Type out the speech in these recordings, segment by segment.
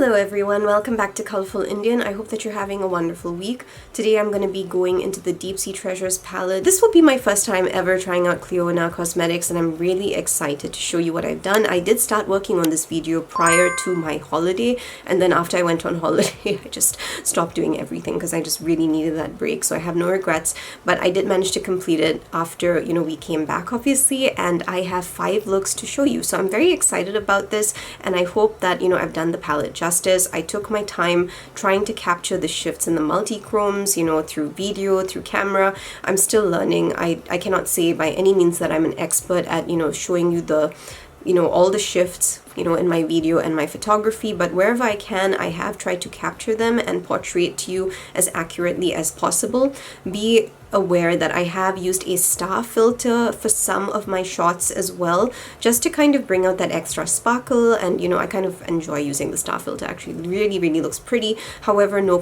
Hello everyone, welcome back to Colorful Indian. I hope that you're having a wonderful week. Today I'm going to be going into the Deep Sea Treasures palette. This will be my first time ever trying out Clionadh cosmetics and I'm really excited to show you what I've done. I did start working on this video prior to my holiday, and then after I went on holiday I just stopped doing everything because I just really needed that break, so I have no regrets. But I did manage to complete it after, we came back obviously, and I have 5 looks to show you. So I'm very excited about this and I hope that, I've done the palette justice. I took my time trying to capture the shifts in the multi-chromes, through video, through camera. I'm still learning. I cannot say by any means that I'm an expert at, showing you the, all the shifts, in my video and my photography, but wherever I can, I have tried to capture them and portray it to you as accurately as possible. Be aware that I have used a star filter for some of my shots as well, just to kind of bring out that extra sparkle, and I kind of enjoy using the star filter. Actually, it really looks pretty. However, no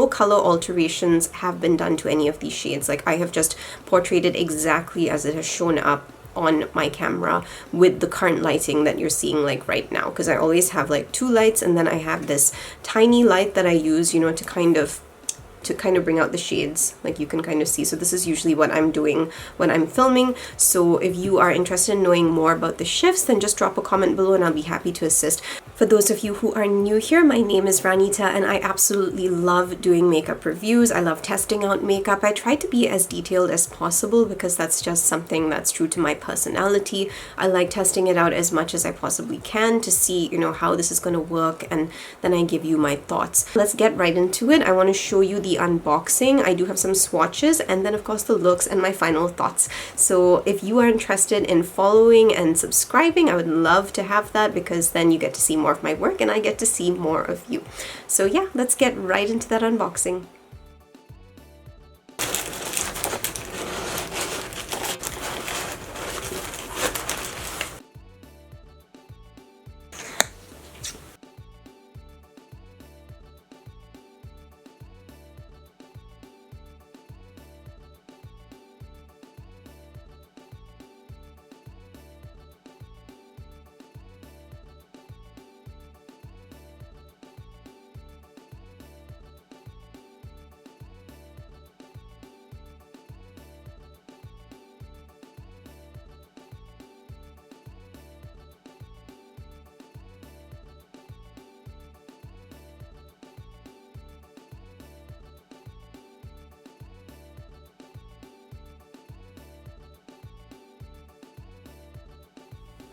color alterations have been done to any of these shades. Like, I have just portrayed it exactly as it has shown up on my camera with the current lighting that you're seeing like right now, because I always have like 2 lights, and then I have this tiny light that I use, to kind of bring out the shades, like you can kind of see. So this is usually what I'm doing when I'm filming. So if you are interested in knowing more about the shifts, then just drop a comment below and I'll be happy to assist. For those of you who are new here, my name is Ranita and I absolutely love doing makeup reviews. I love testing out makeup. I try to be as detailed as possible because that's just something that's true to my personality. I like testing it out as much as I possibly can to see, how this is going to work, and then I give you my thoughts. Let's get right into it. I want to show you the unboxing. I do have some swatches, and then of course the looks and my final thoughts. So if you are interested in following and subscribing, I would love to have that, because then you get to see more of my work and I get to see more of you. So yeah, let's get right into that unboxing.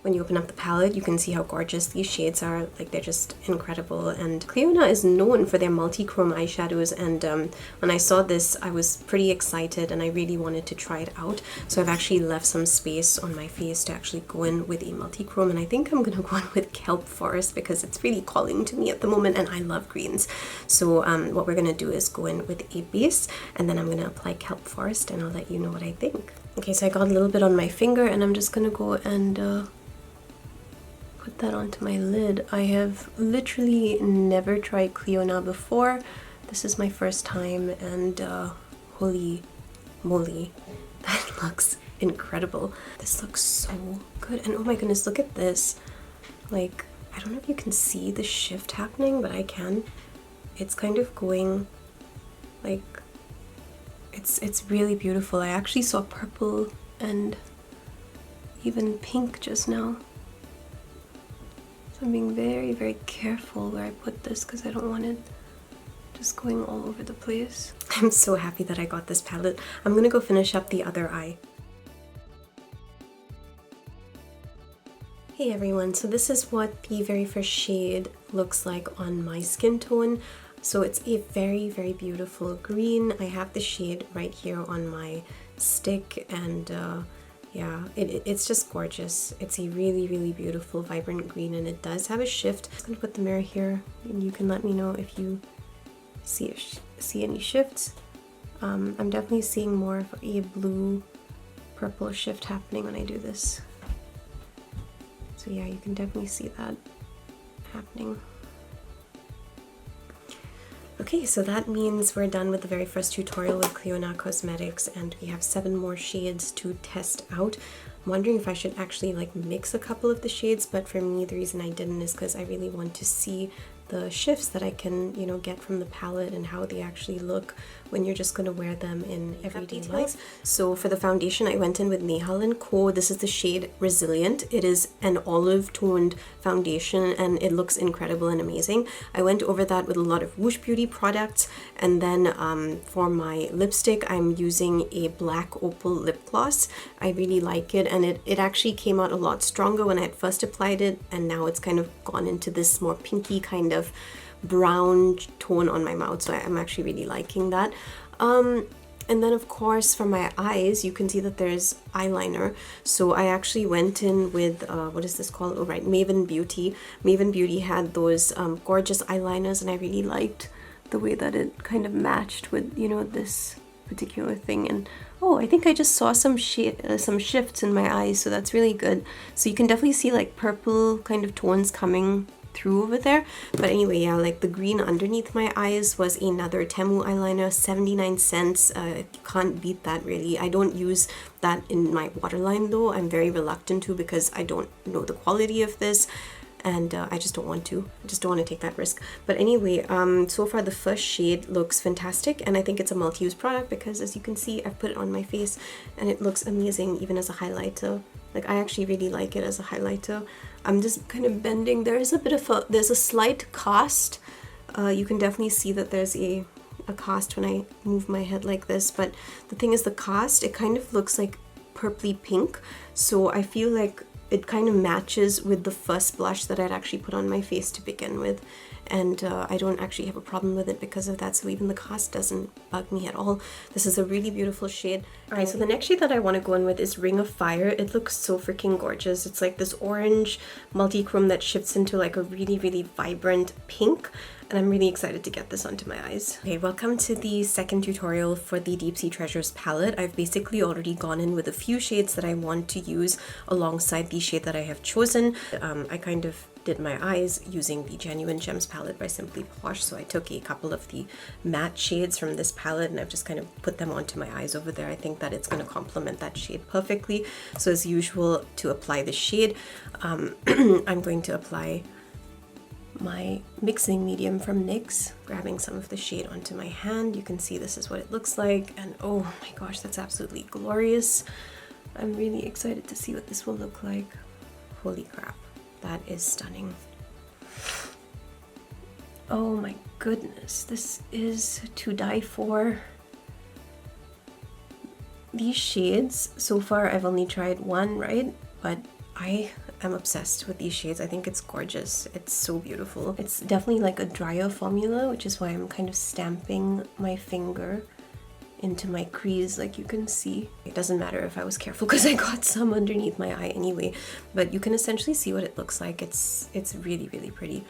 When you open up the palette, you can see how gorgeous these shades are. Like, they're just incredible. And Clionadh is known for their multi-chrome eyeshadows, and when I saw this, I was pretty excited and I really wanted to try it out. So I've actually left some space on my face to actually go in with a multi-chrome, and I think I'm gonna go in with Kelp Forest because it's really calling to me at the moment and I love greens. So what we're gonna do is go in with a base, and then I'm gonna apply Kelp Forest and I'll let you know what I think. Okay, so I got a little bit on my finger and I'm just gonna go and put that onto my lid. I have literally never tried Clionadh before. This is my first time, and holy moly, that looks incredible. This looks so good, and oh my goodness, look at this. Like, I don't know if you can see the shift happening, but I can. It's kind of going like, it's really beautiful. I actually saw purple and even pink just now. I'm being very careful where I put this because I don't want it just going all over the place. I'm so happy that I got this palette. I'm gonna go finish up the other eye. Hey everyone, so this is what the very first shade looks like on my skin tone. So it's a very beautiful green. I have the shade right here on my stick, and yeah, it's just gorgeous. It's a really beautiful vibrant green, and it does have a shift. I'm just gonna put the mirror here and you can let me know if you see any shifts. I'm definitely seeing more of a blue purple shift happening when I do this. So yeah, you can definitely see that happening. Okay, so that means we're done with the very first tutorial with Clionadh Cosmetics, and we have 7 more shades to test out. I'm wondering if I should actually like mix a couple of the shades, but for me the reason I didn't is because I really want to see the shifts that I can, you know, get from the palette and how they actually look when you're just going to wear them in everyday life. So for the foundation, I went in with Nehal & Co. This is the shade Resilient. It is an olive toned foundation and it looks incredible and amazing. I went over that with a lot of Woosh Beauty products, and then for my lipstick, I'm using a black opal lip gloss. I really like it, and it actually came out a lot stronger when I had first applied it, and now it's kind of gone into this more pinky kind of brown tone on my mouth, so I'm actually really liking that. And then of course for my eyes, you can see that there's eyeliner. So I actually went in with, what is this called? Oh right, Maven Beauty. Maven Beauty had those gorgeous eyeliners, and I really liked the way that it kind of matched with, you know, this particular thing. And oh, I think I just saw some shifts in my eyes, so that's really good. So you can definitely see like purple kind of tones coming through over there. But anyway, yeah, like the green underneath my eyes was another Temu eyeliner, 79 cents. You can't beat that really. I don't use that in my waterline though. I'm very reluctant to, because I don't know the quality of this, and I just don't want to. I just don't want to take that risk. But anyway, so far the first shade looks fantastic, and I think it's a multi-use product because, as you can see, I've put it on my face and it looks amazing even as a highlighter. Like, I actually really like it as a highlighter. I'm just kind of bending. There's a slight cast. You can definitely see that there's a cast when I move my head like this, but the thing is, the cast, it kind of looks like purpley pink, so I feel like it kind of matches with the first blush that I'd actually put on my face to begin with, and I don't actually have a problem with it because of that, so even the cast doesn't bug me at all. This is a really beautiful shade. Alright, so the next shade that I want to go in with is Ring of Fire. It looks so freaking gorgeous. It's like this orange multi-chrome that shifts into like a really, really vibrant pink, and I'm really excited to get this onto my eyes. Okay, welcome to the second tutorial for the Deep Sea Treasures palette. I've basically already gone in with a few shades that I want to use alongside the shade that I have chosen. I kind of did my eyes using the Genuine Gems palette by Simply Posh, so I took a couple of the matte shades from this palette and I've just kind of put them onto my eyes over there. I think that it's going to complement that shade perfectly. So as usual, to apply the shade, I'm going to apply my mixing medium from NYX, grabbing some of the shade onto my hand. You can see this is what it looks like, and oh my gosh, that's absolutely glorious. I'm really excited to see what this will look like. Holy crap, that is stunning. Oh my goodness, this is to die for. These shades, so far I've only tried one, right? But I am obsessed with these shades. I think it's gorgeous. It's so beautiful. It's definitely like a drier formula, which is why I'm kind of stamping my finger into my crease, like you can see. It doesn't matter if I was careful because I got some underneath my eye anyway, but you can essentially see what it looks like. It's really, really pretty.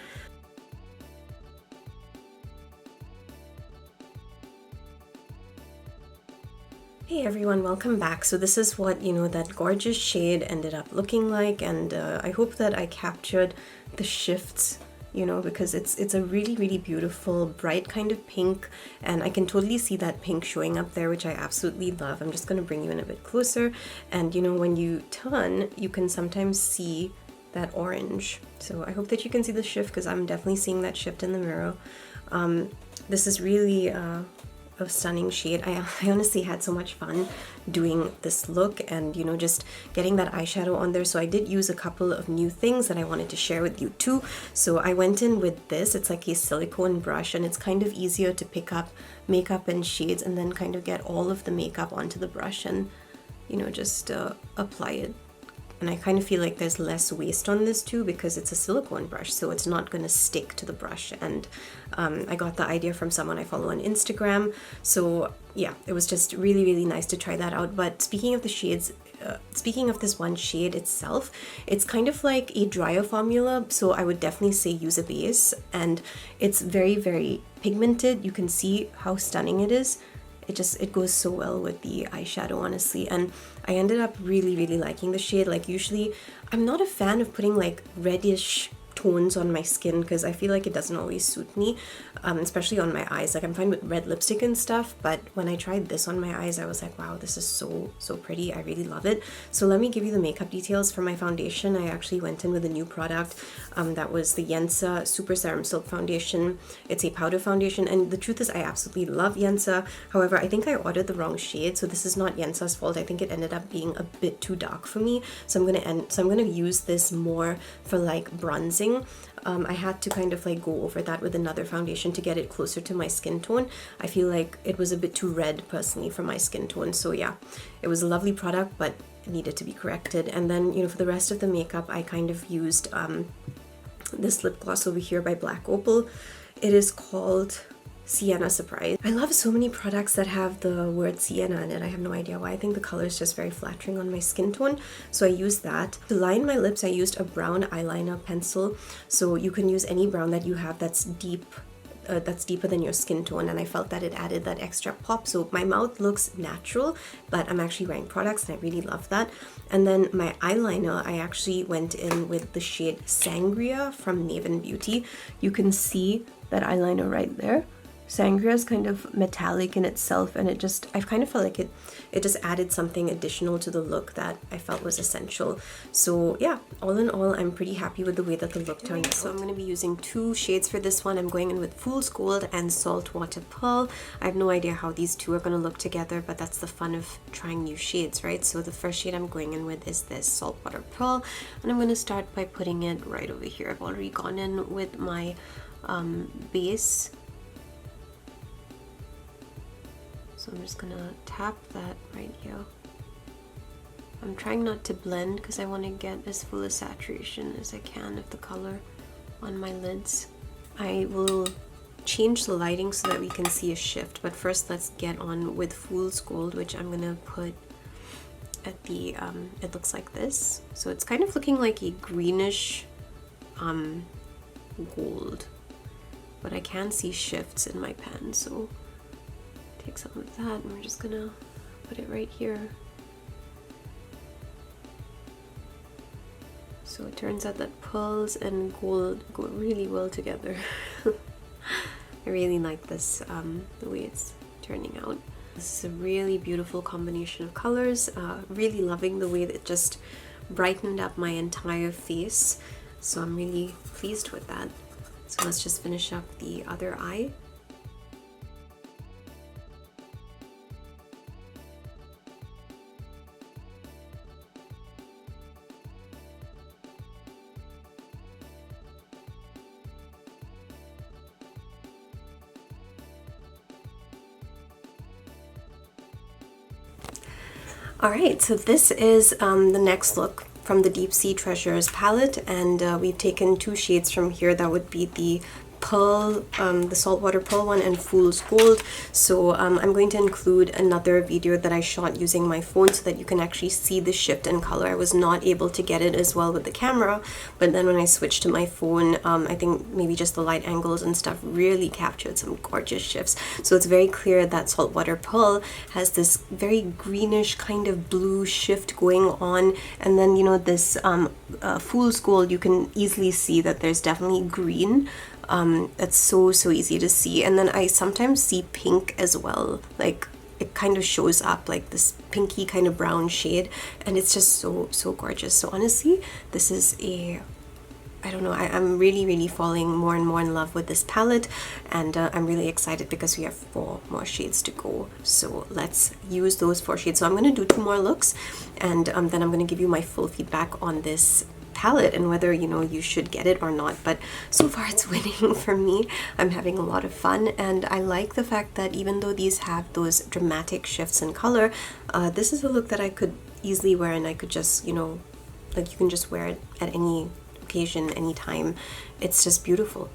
Hey everyone, welcome back. So this is what, you know, that gorgeous shade ended up looking like, and I hope that I captured the shifts, you know, because it's a really, really beautiful, bright kind of pink, and I can totally see that pink showing up there, which I absolutely love. I'm just going to bring you in a bit closer, and you know, when you turn, you can sometimes see that orange. So I hope that you can see the shift, because I'm definitely seeing that shift in the mirror. This is really a stunning shade. I honestly had so much fun doing this look and, you know, just getting that eyeshadow on there. So I did use a couple of new things that I wanted to share with you too. So I went in with this. It's like a silicone brush, and it's kind of easier to pick up makeup and shades and then kind of get all of the makeup onto the brush and, you know, just apply it. And I kind of feel like there's less waste on this too, because it's a silicone brush, so it's not going to stick to the brush. And I got the idea from someone I follow on Instagram. So yeah, it was just really, really nice to try that out. But speaking of the shades, speaking of this one shade itself, it's kind of like a drier formula, so I would definitely say use a base. And it's very, very pigmented. You can see how stunning it is. It goes so well with the eyeshadow, honestly, and I ended up really, really liking the shade. Like, usually I'm not a fan of putting like reddish tones on my skin because I feel like it doesn't always suit me, especially on my eyes. Like I'm fine with red lipstick and stuff, but when I tried this on my eyes, I was like, wow, this is so pretty. I really love it. So let me give you the makeup details for my foundation. I actually went in with a new product that was the Yensa Super Serum Silk Foundation. It's a powder foundation, and the truth is I absolutely love Yensa. However, I think I ordered the wrong shade, so this is not Yensa's fault. I think it ended up being a bit too dark for me, so I'm gonna use this more for like bronzing. I had to kind of like go over that with another foundation to get it closer to my skin tone. I feel like it was a bit too red personally for my skin tone, so yeah, it was a lovely product, but it needed to be corrected. And then, you know, for the rest of the makeup, I kind of used this lip gloss over here by Black Opal. It is called Sienna Surprise. I love so many products that have the word sienna in it. I have no idea why. I think the color is just very flattering on my skin tone, so I used that. To line my lips, I used a brown eyeliner pencil, so you can use any brown that you have that's deeper than your skin tone, and I felt that it added that extra pop. So my mouth looks natural, but I'm actually wearing products and I really love that. And then my eyeliner, I actually went in with the shade Sangria from Naven Beauty. You can see that eyeliner right there. Sangria is kind of metallic in itself, and I kind of felt like it just added something additional to the look that I felt was essential. So yeah, all in all, I'm pretty happy with the way that the look turned out. So I'm going to be using two shades for this one. I'm going in with Fool's Gold and Saltwater Pearl. I have no idea how these two are going to look together, but that's the fun of trying new shades, right? So the first shade I'm going in with is this Saltwater Pearl, and I'm going to start by putting it right over here. I've already gone in with my base. So I'm just gonna tap that right here. I'm trying not to blend because I want to get as full a saturation as I can of the color on my lids. I will change the lighting so that we can see a shift, but first let's get on with Fool's Gold, which I'm gonna put at the, it looks like this. So it's kind of looking like a greenish gold, but I can see shifts in my pen, so take some of that and we're just gonna put it right here. So it turns out that pearls and gold go really well together. I really like this, the way it's turning out. This is a really beautiful combination of colors. Really loving the way that it just brightened up my entire face. So I'm really pleased with that. So let's just finish up the other eye. Alright, so this is the next look from the Deep Sea Treasures palette, and we've taken two shades from here. That would be the Pearl, the Saltwater Pearl one, and Fool's Gold. So I'm going to include another video that I shot using my phone so that you can actually see the shift in color. I was not able to get it as well with the camera, but then when I switched to my phone, I think maybe just the light angles and stuff really captured some gorgeous shifts. So it's very clear that Saltwater Pearl has this very greenish kind of blue shift going on, and then, you know, this Fool's Gold, you can easily see that there's definitely green. It's so easy to see. And then I sometimes see pink as well, like it kind of shows up like this pinky kind of brown shade, and it's just so gorgeous. So honestly, this is I don't know, I'm really falling more and more in love with this palette, and I'm really excited because we have 4 more shades to go. So let's use those 4 shades. So I'm going to do 2 more looks, and then I'm going to give you my full feedback on this palette and whether, you know, you should get it or not. But so far it's winning for me. I'm having a lot of fun, and I like the fact that even though these have those dramatic shifts in color, this is a look that I could easily wear, and I could just, you know, like you can just wear it at any occasion, anytime. It's just beautiful.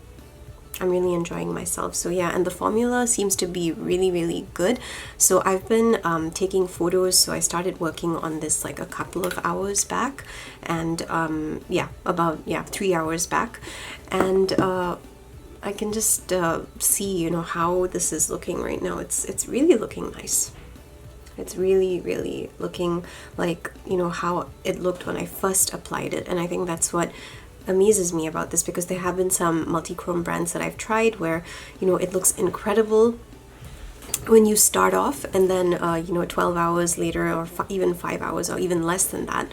I'm really enjoying myself. So yeah, and the formula seems to be really good. So I've been taking photos, so I started working on this like a couple of hours back, and yeah, about 3 hours back, and I can just see, you know, how this is looking right now. It's really looking nice. It's really looking like, you know, how it looked when I first applied it, and I think that's what amazes me about this, because there have been some multichrome brands that I've tried where, you know, it looks incredible when you start off, and then you know, 12 hours later, or even 5 hours, or even less than that,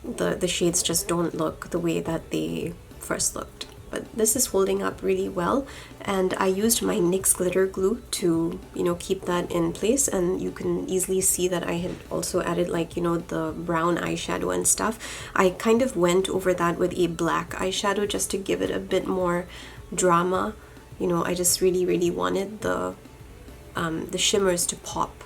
the shades just don't look the way that they first looked. But this is holding up really well, and I used my NYX glitter glue to, you know, keep that in place. And you can easily see that I had also added, like, you know, the brown eyeshadow and stuff. I kind of went over that with a black eyeshadow just to give it a bit more drama. You know, I just really wanted the shimmers to pop.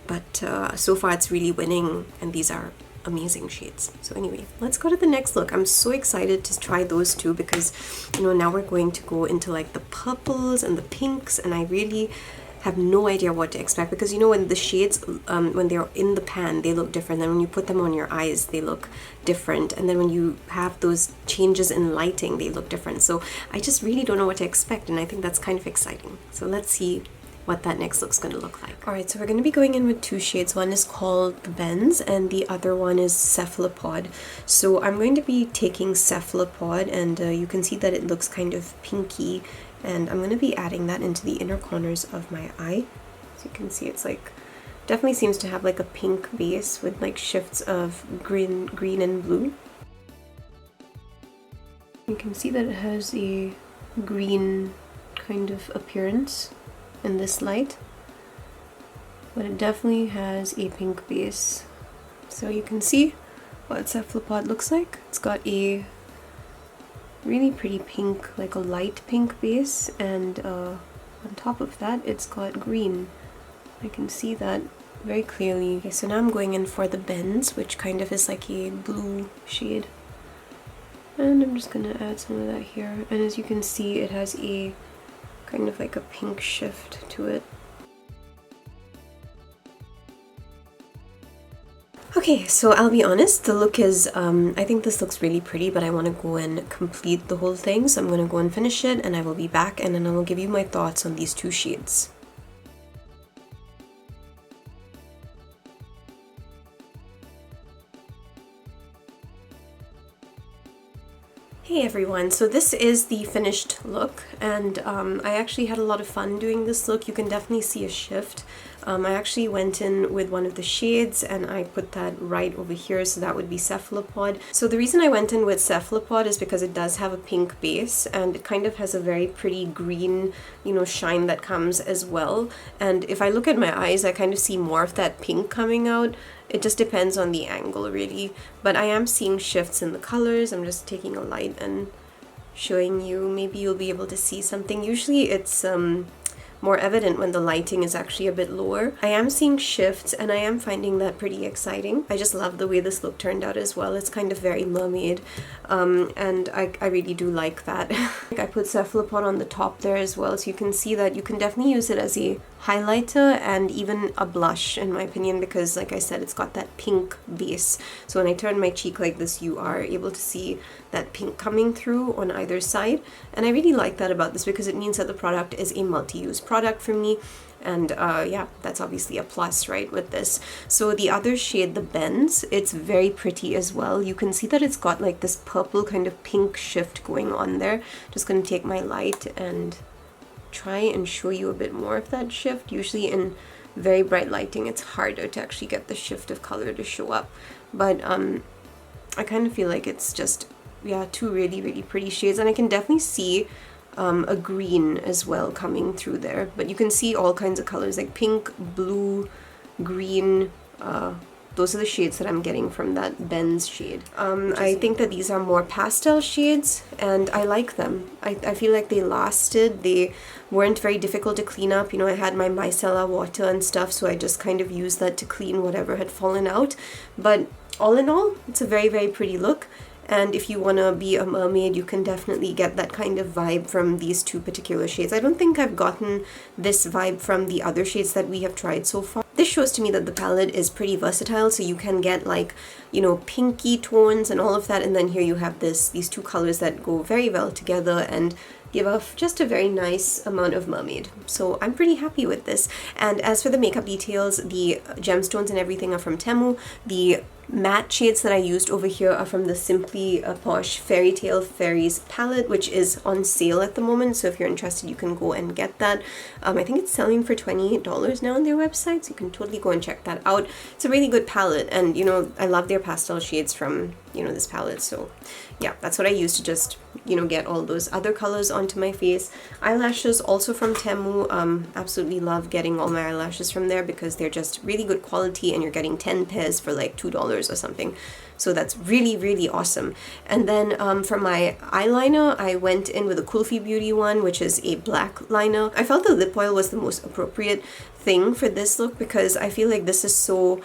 But so far it's really winning, and these are amazing shades. So anyway, let's go to the next look. I'm so excited to try those two, because, you know, now we're going to go into like the purples and the pinks, and I really have no idea what to expect, because, you know, when the shades when they're in the pan, they look different, then when you put them on your eyes, they look different, and then when you have those changes in lighting, they look different. So I just really don't know what to expect, and I think that's kind of exciting. So let's see what that next look's going to look like. Alright, so we're going to be going in with two shades. One is called the Benz, and the other one is Cephalopod. So I'm going to be taking Cephalopod, and you can see that it looks kind of pinky, and I'm going to be adding that into the inner corners of my eye. So you can see it's like, definitely seems to have like a pink base with like shifts of green and blue. You can see that it has a green kind of appearance in this light, but it definitely has a pink base. So you can see what Cephalopod looks like. It's got a really pretty pink, like a light pink base, and on top of that it's got green. I can see that very clearly. Okay, so now I'm going in for the Benz, which kind of is like a blue shade, and I'm just gonna add some of that here. And as you can see, it has a kind of like a pink shift to it. Okay, so I'll be honest, the look is, I think this looks really pretty, but I want to go and complete the whole thing, so I'm going to go and finish it, and I will be back, and then I will give you my thoughts on these two shades. Hey everyone, so this is the finished look, and I actually had a lot of fun doing this look. You can definitely see a shift. I actually went in with one of the shades and I put that right over here, so that would be Cephalopod. So the reason I went in with Cephalopod is because it does have a pink base, and it kind of has a very pretty green, you know, shine that comes as well. And if I look at my eyes, I kind of see more of that pink coming out. It just depends on the angle, really. But I am seeing shifts in the colors. I'm just taking a light and showing you. Maybe you'll be able to see something. Usually it's more evident when the lighting is actually a bit lower. I am seeing shifts, and I am finding that pretty exciting. I just love the way this look turned out as well. It's kind of very mermaid, and I really do like that. I put Cephalopod on the top there as well, so you can see that you can definitely use it as a highlighter and even a blush, in my opinion, because like I said, it's got that pink base. So when I turn my cheek like this, you are able to see that pink coming through on either side, and I really like that about this, because it means that the product is a multi-use product for me. And yeah, that's obviously a plus, right, with this. So the other shade, the Benz, it's very pretty as well. You can see that it's got like this purple kind of pink shift going on there. Just gonna take my light and try and show you a bit more of that shift. Usually in very bright lighting, it's harder to actually get the shift of color to show up. But I kind of feel like it's just, yeah, two really pretty shades. And I can definitely see a green as well coming through there, but you can see all kinds of colors like pink, blue, green. Those are the shades that I'm getting from that Benz shade. I think that these are more pastel shades, and I like them. I feel like they lasted. They weren't very difficult to clean up. You know, I had my micellar water and stuff, so I just kind of used that to clean whatever had fallen out. But all in all, it's a very pretty look. And if you want to be a mermaid, you can definitely get that kind of vibe from these two particular shades. I don't think I've gotten this vibe from the other shades that we have tried so far. This shows to me that the palette is pretty versatile, so you can get like, you know, pinky tones and all of that, and then here you have these two colors that go very well together and give off just a very nice amount of mermaid. So I'm pretty happy with this. And as for the makeup details, the gemstones and everything are from Temu. The matte shades that I used over here are from the Simply Posh Fairy Tale Fairies palette, which is on sale at the moment, so if you're interested you can go and get that. I think it's selling for $28 now on their website, so you can totally go and check that out. It's a really good palette, and you know, I love their pastel shades from, you know, this palette, so yeah, that's what I use to just, you know, get all those other colors onto my face. Eyelashes also from Temu. Absolutely love getting all my eyelashes from there because they're just really good quality, and you're getting 10 pairs for like $2 or something. So that's really, really awesome. And then for my eyeliner, I went in with a Kulfi Beauty one, which is a black liner. I felt the lip oil was the most appropriate thing for this look because I feel like this is so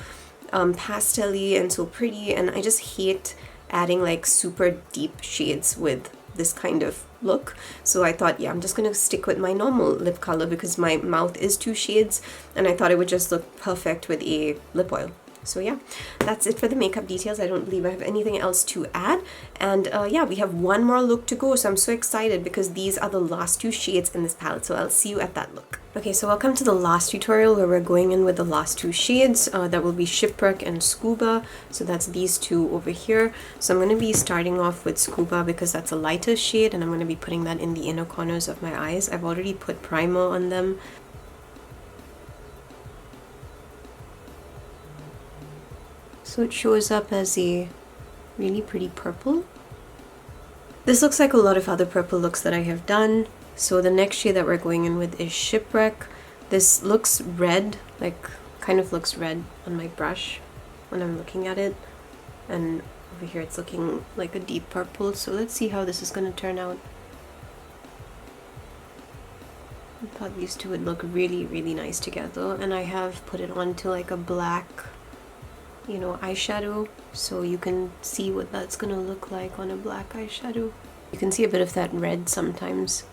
pastel-y and so pretty, and I just hate adding like super deep shades with this kind of look. So I thought, yeah, I'm just gonna stick with my normal lip color because my mouth is 2 shades, and I thought it would just look perfect with a lip oil. So yeah, that's it for the makeup details. I don't believe I have anything else to add. And yeah, we have one more look to go, so I'm so excited because these are the last 2 shades in this palette, so I'll see you at that look. Okay, so welcome to the last tutorial where we're going in with the last 2 shades. That will be Shipwreck and Scuba. So that's these 2 over here. So I'm going to be starting off with Scuba because that's a lighter shade, and I'm going to be putting that in the inner corners of my eyes. I've already put primer on them. So it shows up as a really pretty purple. This looks like a lot of other purple looks that I have done. So the next shade that we're going in with is Shipwreck. This looks red, like kind of looks red on my brush when I'm looking at it. And over here it's looking like a deep purple. So let's see how this is going to turn out. I thought these 2 would look really, really nice together. And I have put it onto like a black, you know, eyeshadow, so you can see what that's gonna look like on a black eyeshadow. You can see a bit of that red sometimes.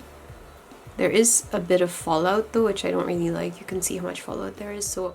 There is a bit of fallout though, which I don't really like. You can see how much fallout there is, so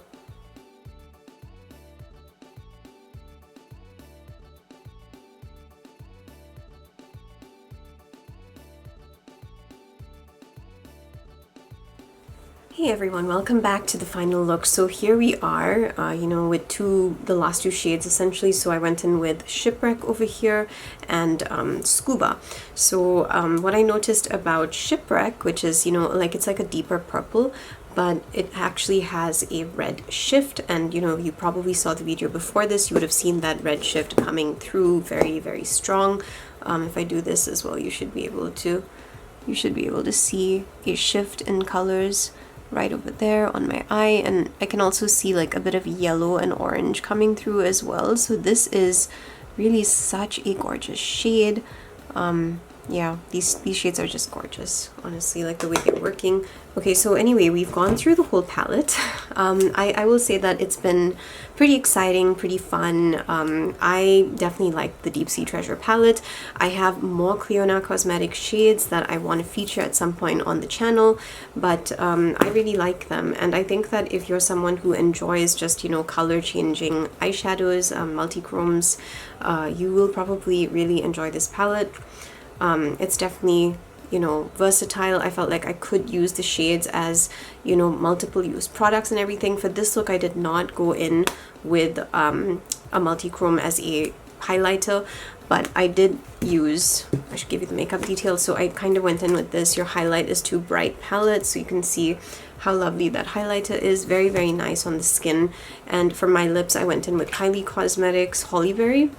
hey everyone, welcome back to the final look. So here we are, you know, with the last 2 shades essentially. So I went in with Shipwreck over here and Scuba. So what I noticed about Shipwreck, which is, you know, like it's like a deeper purple, but it actually has a red shift, and you know, you probably saw the video before this, you would have seen that red shift coming through very, very strong. If I do this as well, you should be able to see a shift in colors right over there on my eye, and I can also see like a bit of yellow and orange coming through as well. So this is really such a gorgeous shade. Yeah, these shades are just gorgeous, honestly, like the way they're working. Okay, so anyway, we've gone through the whole palette. I will say that it's been pretty exciting, pretty fun. I definitely like the Deep Sea Treasure palette. I have more Clionadh cosmetic shades that I want to feature at some point on the channel, but I really like them. And I think that if you're someone who enjoys just, you know, color changing eyeshadows, multi-chromes, you will probably really enjoy this palette. It's definitely, you know, versatile. I felt like I could use the shades as, you know, multiple use products and everything. For this look, I did not go in with a multi-chrome as a highlighter, but I did use, I should give you the makeup details, so I kind of went in with this Your Highlight is Too Bright palette, so you can see how lovely that highlighter is. Very, very nice on the skin. And for my lips, I went in with Kylie Cosmetics Hollyberry.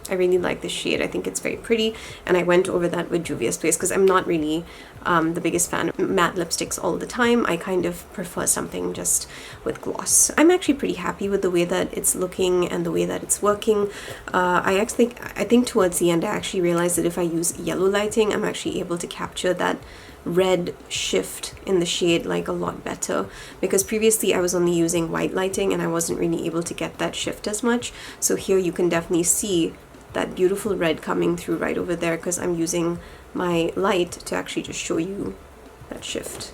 I really like this shade. I think it's very pretty, and I went over that with Juvia's Place because I'm not really the biggest fan of matte lipsticks all the time. I kind of prefer something just with gloss. I'm actually pretty happy with the way that it's looking and the way that it's working. I think towards the end I actually realized that if I use yellow lighting, I'm actually able to capture that red shift in the shade like a lot better, because previously I was only using white lighting and I wasn't really able to get that shift as much. So here you can definitely see that beautiful red coming through right over there because I'm using my light to actually just show you that shift.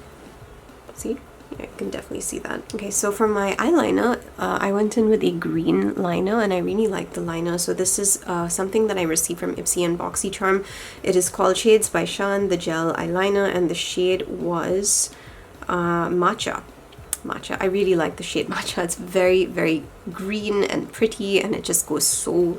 See? Yeah, you can definitely see that. Okay, so for my eyeliner, I went in with a green liner and I really like the liner. So this is something that I received from Ipsy and BoxyCharm. It is called Shades by Sean, the gel eyeliner, and the shade was Matcha. matcha. I really like the shade matcha. It's very, very green and pretty, and it just goes so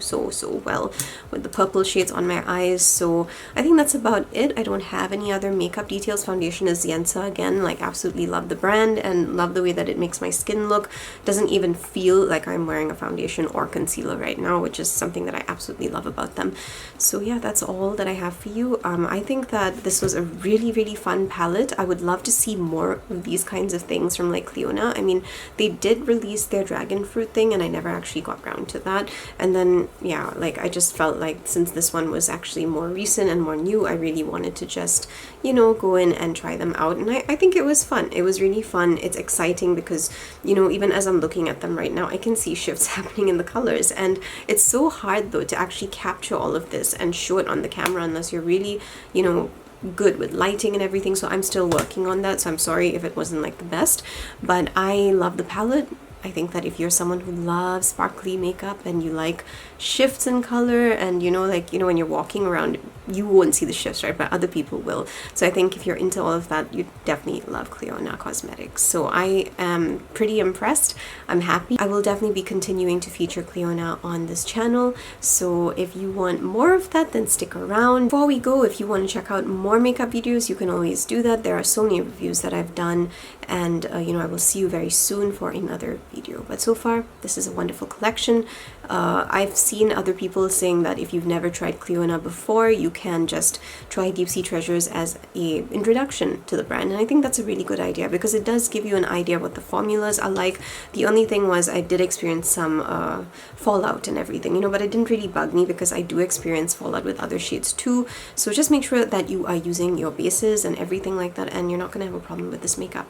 well with the purple shades on my eyes. So I think that's about it. I don't have any other makeup details. Foundation is Yensa again. Like, absolutely love the brand and love the way that it makes my skin look. Doesn't even feel like I'm wearing a foundation or concealer right now, which is something that I absolutely love about them. So yeah, that's all that I have for you. I think that this was a really fun palette. I would love to see more of these kinds of things from like Clionadh. I mean, they did release their dragon fruit thing and I never actually got around to that. And then yeah, like I just felt like since this one was actually more recent and more new, I really wanted to just, you know, go in and try them out. And I think it was fun. It was really fun. It's exciting because, you know, even as I'm looking at them right now, I can see shifts happening in the colors. And it's so hard though to actually capture all of this and show it on the camera unless you're really, you know, good with lighting and everything. So I'm still working on that, so I'm sorry if it wasn't like the best, but I love the palette. I think that if you're someone who loves sparkly makeup and you like shifts in color and, you know, like, you know, when you're walking around, you won't see the shifts, right? But other people will. So I think if you're into all of that, you definitely love Clionadh Cosmetics. So I am pretty impressed. I'm happy. I will definitely be continuing to feature Clionadh on this channel. So if you want more of that, then stick around. Before we go, if you want to check out more makeup videos, you can always do that. There are so many reviews that I've done, and you know, I will see you very soon for another video. But so far, this is a wonderful collection. I've seen other people saying that if you've never tried Clionadh before, you can just try Deep Sea Treasures as a introduction to the brand, and I think that's a really good idea because it does give you an idea of what the formulas are like. The only thing was I did experience some fallout and everything, you know, but it didn't really bug me because I do experience fallout with other shades too. So just make sure that you are using your bases and everything like that, and you're not going to have a problem with this makeup.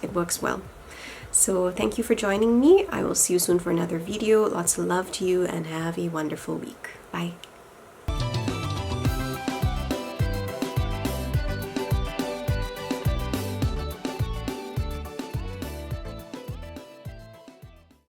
It works well. So thank you for joining me. I will see you soon for another video. Lots of love to you and have a wonderful week. Bye.